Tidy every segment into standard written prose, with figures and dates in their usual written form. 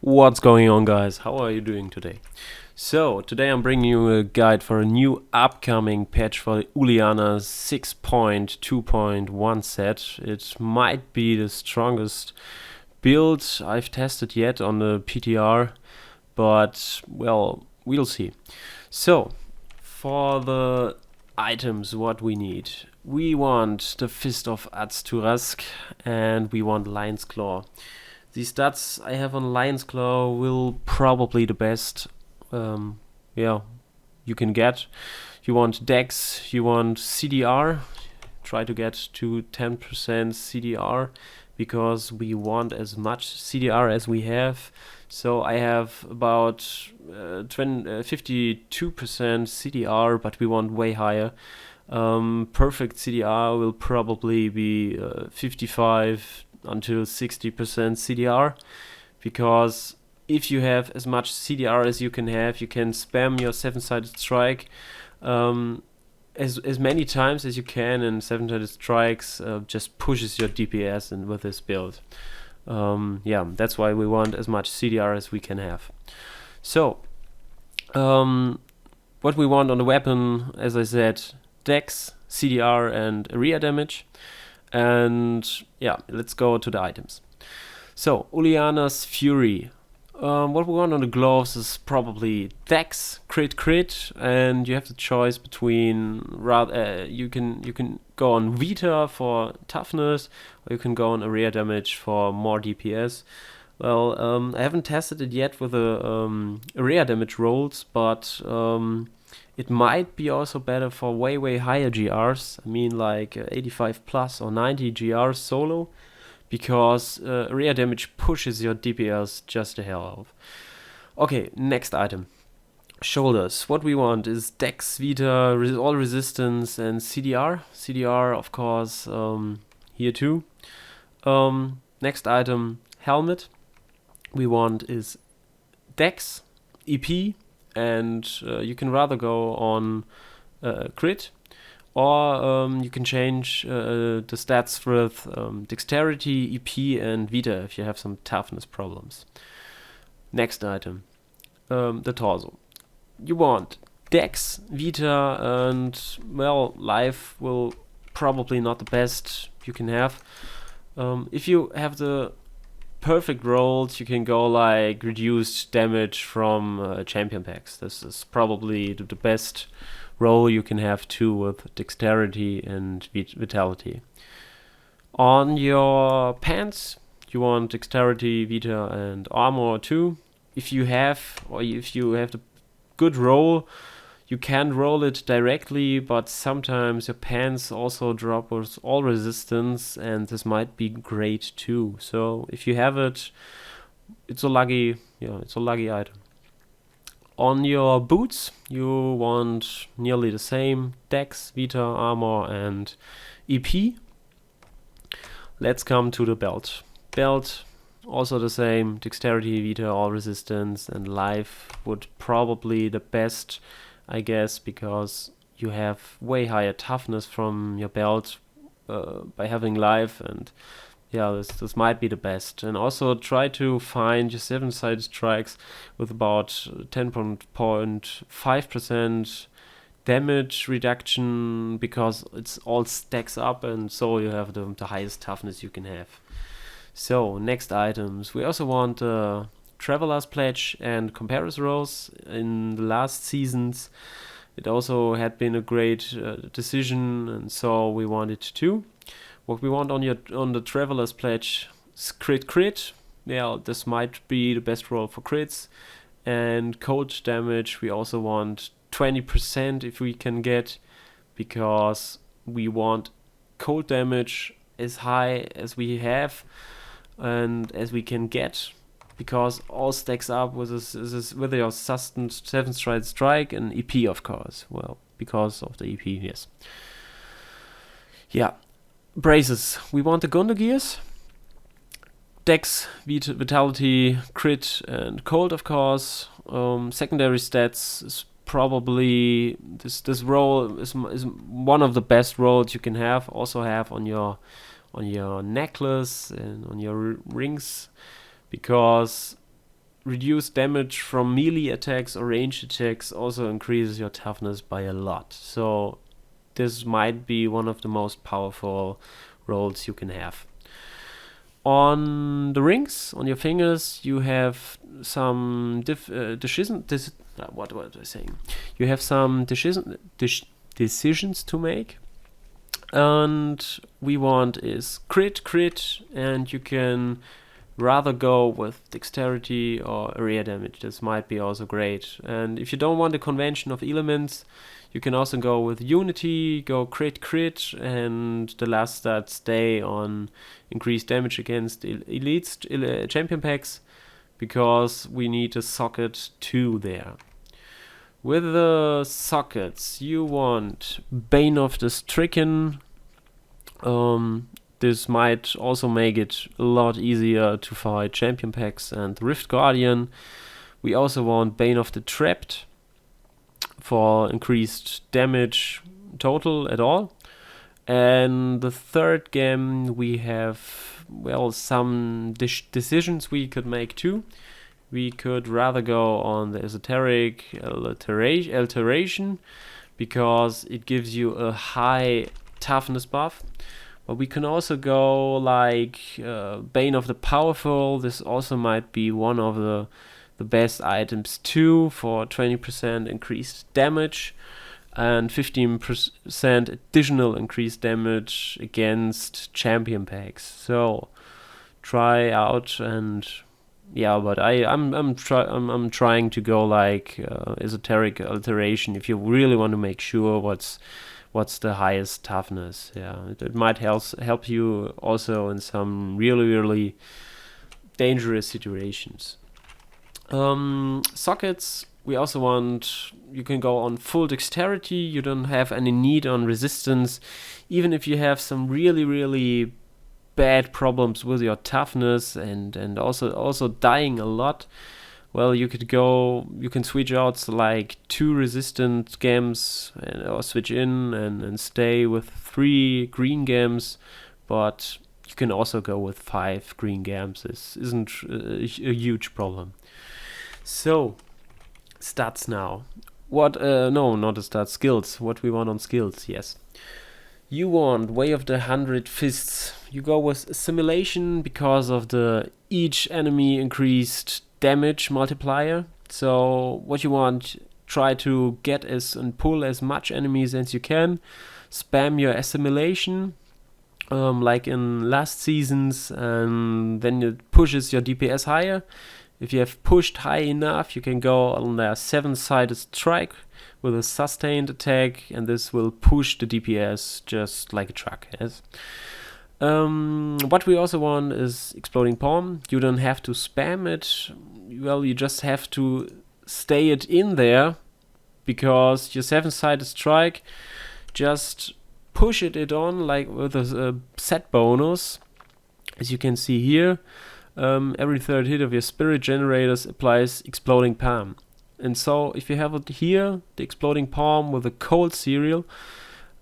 What's going on, guys? How are you doing today? So, today I'm bringing you a guide for a new upcoming patch for the Uliana 6.2.1 set. It might be the strongest build I've tested yet on the PTR, but, well, we'll see. So, for the items, what we need. We want the Fist of Azturask and we want Lion's Claw. The stats I have on Lion's Claw will probably the best yeah, you can get. You want Dex, you want CDR, try to get to 10% CDR because we want as much CDR as we have. So I have about 52% CDR, but we want way higher. Perfect CDR will probably be 55 until 60% CDR, because if you have as much CDR as you can have, you can spam your 7-sided strike as many times as you can, and 7-sided strikes just pushes your DPS in with this build. Yeah, that's why we want as much CDR as we can have. So, what we want on the weapon, as I said, Dex, CDR and area damage. And yeah, let's go to the items. So, Uliana's Fury. What we want on the gloves is probably Dex, crit, and you have the choice between you can go on Vita for toughness, or you can go on area damage for more DPS. Well, I haven't tested it yet with the area damage rolls, but it might be also better for way higher GRs. I mean, like 85 plus or 90 GRs solo, because area damage pushes your DPS just the hell out. Okay, next item. Shoulders. What we want is Dex, Vita, all resistance, and CDR. CDR, of course, here too. Next item, helmet. We want is Dex, EP, and you can rather go on crit, or you can change the stats with dexterity, EP, and Vita if you have some toughness problems. Next item, the torso. You want Dex, Vita, and, well, life will probably not the best you can have. If you have the perfect rolls, you can go like reduced damage from champion packs. This is probably the best roll you can have too, with dexterity and vitality. On your pants, you want dexterity, vita, and armor too. If you have the good roll, you can roll it directly, but sometimes your pants also drop with all resistance, and this might be great too. So if you have it, it's a lucky item. On your boots, you want nearly the same: Dex, Vita, Armor, and EP. Let's come to the belt. Belt, also the same: Dexterity, Vita, all resistance, and life would probably the best, I guess, because you have way higher toughness from your belt by having life, and yeah, this might be the best. And also try to find your 7-sided strikes with about 10.5% damage reduction, because it's all stacks up, and so you have the highest toughness you can have. So, next items. We also want Traveler's Pledge and Comparison Rolls. In the last seasons, it also had been a great decision, and so we want it too. What we want on the Traveler's Pledge is crit. Yeah, this might be the best roll for crits. And cold damage, we also want 20% if we can get, because we want cold damage as high as we have and as we can get, because all stacks up with your sustained 7-sided strike and EP, of course. Well, because of the EP, yes. Yeah. Braces. We want the Gunda Gears. Dex, Vitality, Crit, and Cold, of course. Secondary stats is probably this roll is one of the best rolls you can have. Also have on your necklace and on your rings, because reduced damage from melee attacks or ranged attacks also increases your toughness by a lot. So this might be one of the most powerful rolls you can have. On the rings, on your fingers, you have some what was I saying? You have some decisions to make, and we want is crit, and you can rather go with dexterity or area damage. This might be also great. And if you don't want the convention of elements, you can also go with unity, go crit, and the last stat stay on increased damage against elites, champion packs, because we need a socket 2 there. With the sockets, you want Bane of the Stricken. This might also make it a lot easier to fight champion packs and Rift Guardian. We also want Bane of the Trapped for increased damage total at all. And the third gem, we have, well, some decisions we could make too. We could rather go on the esoteric alteration, because it gives you a high toughness buff. But we can also go like Bane of the Powerful. This also might be one of the best items too, for 20% increased damage and 15% additional increased damage against champion packs. So try out, and yeah, but I'm trying to go like esoteric alteration if you really want to make sure what's the highest toughness. Yeah, it might help you also in some really dangerous situations. Sockets, we also want, you can go on full dexterity. You don't have any need on resistance, even if you have some really bad problems with your toughness and also dying a lot. Well, you can switch out like 2 resistant gems or switch in and stay with 3 green gems, but you can also go with 5 green gems. This isn't a huge problem. So, stats now. No, not the stats, skills. What we want on skills, yes. You want Way of the 100 Fists. You go with Assimilation because of the each enemy increased damage multiplier. So what you want, try to get and pull as much enemies as you can. Spam your Assimilation, like in last seasons, and then it pushes your DPS higher. If you have pushed high enough, you can go on their 7-sided strike with a sustained attack, and this will push the DPS just like a truck, yes. What we also want is Exploding Palm. You don't have to spam it. Well, you just have to stay it in there, because your 7-sided strike, just push it on like with a set bonus, as you can see here. Every third hit of your spirit generators applies Exploding Palm. And so if you have it here, the Exploding Palm with a cold cereal,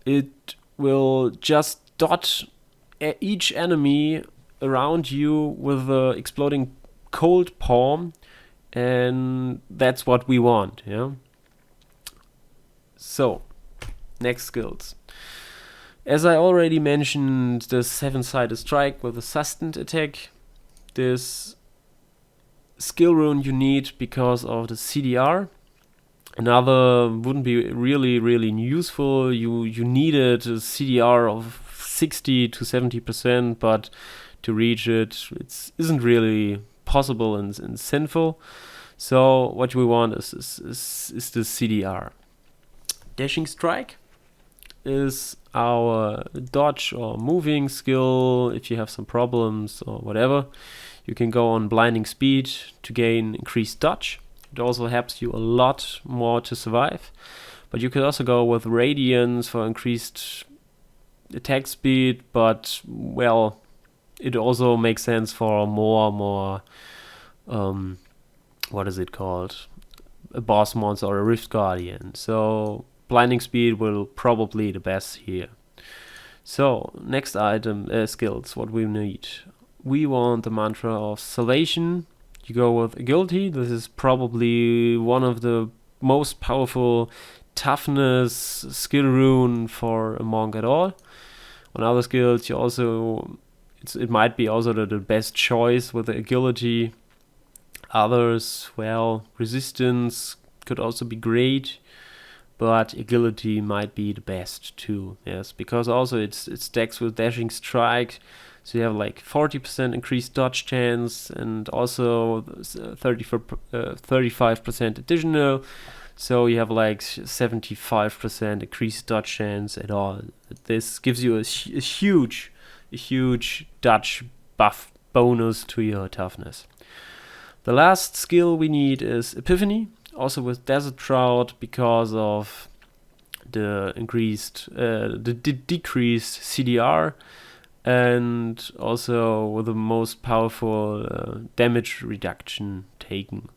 it will just dot each enemy around you with the Exploding Cold Palm, and that's what we want, yeah? So, next skills. As I already mentioned, the 7-sided strike with a sustained attack. This skill rune you need because of the CDR. Another wouldn't be really useful. You needed a CDR of 60 to 70%, but to reach it isn't really possible and sinful. So what we want is the CDR. Dashing Strike is our dodge or moving skill. If you have some problems or whatever, you can go on Blinding Speed to gain increased dodge. It also helps you a lot more to survive. But you could also go with Radiance for increased attack speed, but well, it also makes sense for more what is it called? A boss monster or a Rift Guardian. So Blinding Speed will probably the best here. So next item, skills, what we need. We want the Mantra of Salvation. you go with Agility. This is probably one of the most powerful toughness skill rune for a monk at all. On other skills, you also it might be also the best choice with the Agility. Others, well, Resistance could also be great, but Agility might be the best too. Yes, because also it stacks with Dashing Strike. So you have like 40% increased dodge chance and also 35% additional. So you have like 75% increased dodge chance at all. This gives you a huge dodge buff bonus to your toughness. The last skill we need is Epiphany, also with Desert Trout because of the decreased CDR. And also with the most powerful damage reduction taken.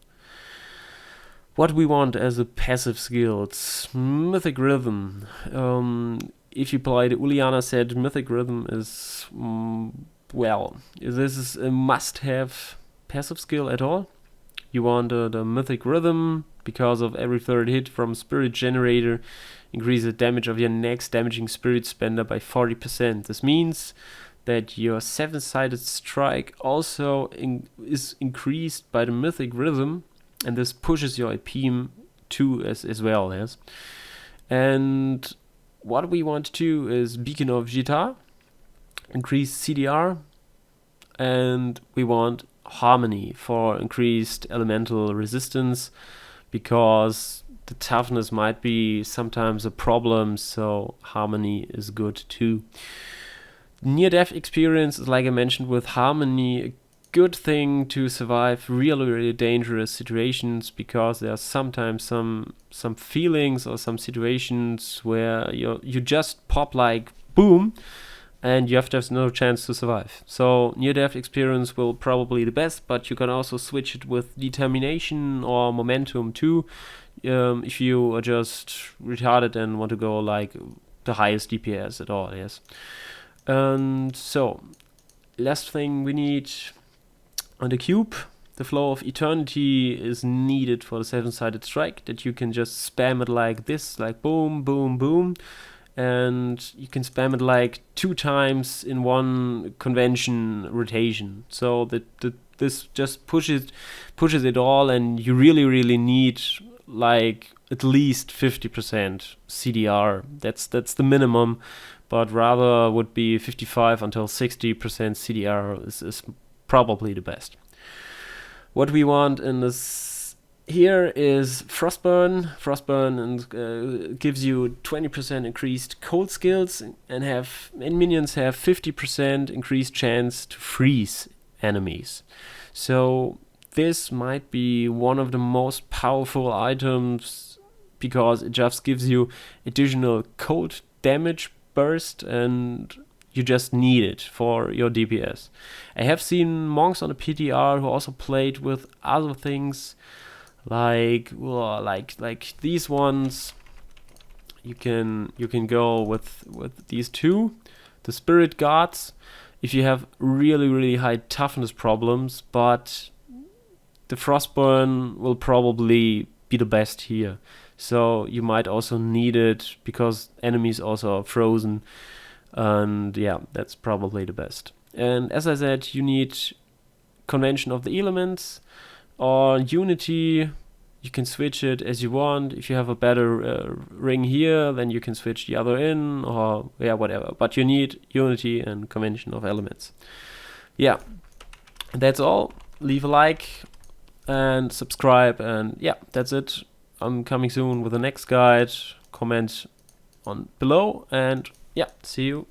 What we want as a passive skills, Mythic Rhythm. If you play the Uliana Set, Mythic Rhythm is, well, this is a must-have passive skill at all. You want the Mythic Rhythm because of every third hit from Spirit Generator increase the damage of your next damaging Spirit Spender by 40%. This means that your 7-sided strike also is increased by the Mythic Rhythm, and this pushes your AP too as well. Yes. And what we want to do is Beacon of Jita, increase CDR, and we want Harmony for increased elemental resistance, because the toughness might be sometimes a problem, so Harmony is good too. Near-death experience is, like I mentioned, with Harmony, a good thing to survive really dangerous situations, because there are sometimes some feelings or some situations where you just pop like boom, and you have to have no chance to survive. So near-death experience will probably be the best, but you can also switch it with Determination or Momentum too, if you are just retarded and want to go like the highest DPS at all. Yes. And so, last thing we need on the cube, the Flow of Eternity is needed for the 7-sided strike, that you can just spam it like this, like boom, boom, boom. And you can spam it like 2 times in one convention rotation. So that this just pushes it all, and you really need like at least 50% CDR. That's the minimum, but rather would be 55 until 60% CDR is probably the best. What we want in this here is Frostburn. Frostburn gives you 20% increased cold skills, and minions have 50% increased chance to freeze enemies. So this might be one of the most powerful items, because it just gives you additional cold damage burst, and you just need it for your DPS. I have seen monks on the PTR who also played with other things, like these ones. You can go with these two, the Spirit Guards, if you have really high toughness problems, but the Frostburn will probably be the best here. So you might also need it because enemies also are frozen, and yeah, that's probably the best. And as I said, you need Convention of the Elements or Unity. You can switch it as you want. If you have a better ring here, then you can switch the other in, or yeah, whatever. But you need Unity and Convention of Elements. Yeah, that's all. Leave a like and subscribe, and yeah, that's it. I'm coming soon with the next guide. Comment on below, and yeah, see you.